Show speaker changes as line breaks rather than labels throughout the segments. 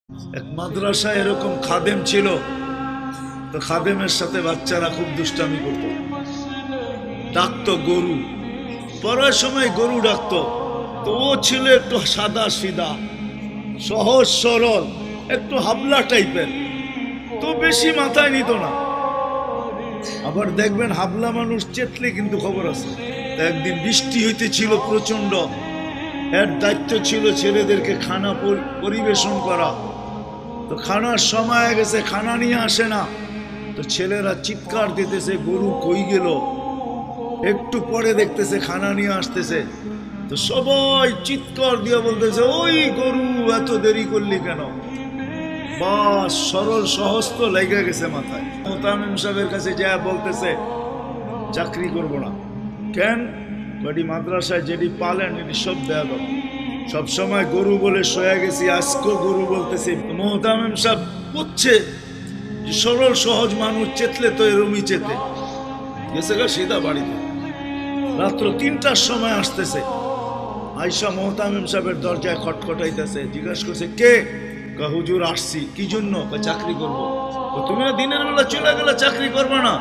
এক মাদ্রাসায় এরকম খাদেম ছিল, তো খাদেমের সাথে বাচ্চারা খুব দুষ্টামি করত, ডাকতো গরু, পড়ার সময় গরু ডাকতো। তো ও ছিল একটু সাদা সিধা, সহজ সরল, একটু হাবলা টাইপের, তো বেশি মাথায় নিত না। আবার দেখবেন হাবলা মানুষ চেতলে কিন্তু খবর আছে। একদিন বৃষ্টি হইতেছিল প্রচন্ড, এর দায়িত্ব ছিল ছেলেদেরকে খানা পরিবেশন করা। তো খানার সময় গেছে, খানা নিয়ে আসে না, তো ছেলেরা চিৎকার দিতেছে গরু কই গেল। একটু পরে দেখতেছে খানা নিয়ে আসতেছে, তো সবাই চিৎকার দিয়ে বলতেছে ওই গরু এত দেরি করলি কেন। বাস সরল সহজ তো লেগে গেছে মাথায়। মোতামিম সাহেবের কাছে যা বলতেছে চাকরি করব না। কেন? বাড়ি মাদ্রাসায় যেটি পালেন এটি সব দেয়া দাও, সবসময় গরু বলে শোয়া গেছি, আজকেও গরু বলতেছি। মোতামিম সাহেব বুঝছে যে সরল সহজ মানুষ চেতলে তো এরমই চেতে গেছে গা সিধা বাড়িতে। রাত্র ৩টার সময় আসতেছে, আয়সা মোহতামিম সাহেবের দরজায় খটখটাইতেছে, জিজ্ঞাসা করছে কে? হুজুর আসছি। কি জন্য? চাকরি করবো। তুমি দিনের বেলা চলে গেলে চাকরি করবো না?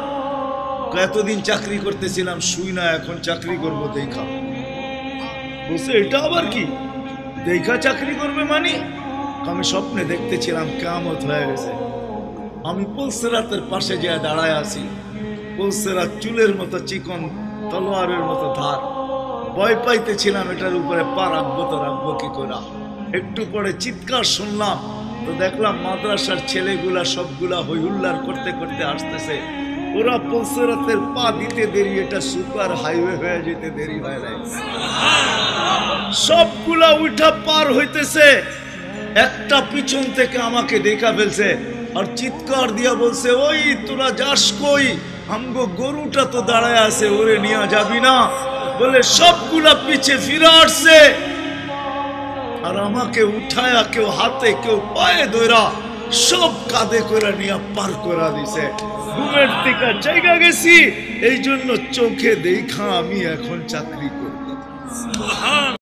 এতদিন চাকরি করতেছিলাম শুই না, এখন চাকরি করবো দেখা। বলছে এটা আবার কি দেখা চাকরি করবে মানে? আমি স্বপ্নে দেখতেছিলাম কিয়ামত হয়ে গেছে, আমি পুলসিরাতের পাশে যেয়ে দাঁড়ায় আছি, পুলসিরাত চুলের মতো চিকন, তলোয়ারের মতো ধার। ভয় পাইতেছিলাম এটার উপরে পা রাখবো তো রাখবো কি করে। একটু পরে চিৎকার শুনলাম, তো দেখলাম মাদ্রাসার ছেলেগুলা সবগুলা হইহুল্লার করতে করতে আসতেছে। ওরা পুলসিরাতের পা দিতে দেরি, এটা সুপার হাইওয়ে হয়ে যেতে দেরি হয় নাই। সবগুলা উঠা পার হইতেছে, একটা পিছন থেকে আমাকে দেখা ফেলছে আর চিৎকার দিয়া বলছে ওই তোরা যাস কই? আমগো গরুটা তো দাঁড়ায় আছে, ওরে নিয়ে যাবি না? বলে সবগুলা পিছে ফিরে আসছে আর আমাকে উঠায়া কেউ হাতে কেউ পায়ে ধরা সব কাঁধে করে নিয়ে পার করা দিছে। ঘুমের থেকে জায়গা গেছি, এই জন্য চোখে দেখা আমি এখন চাকরি করব।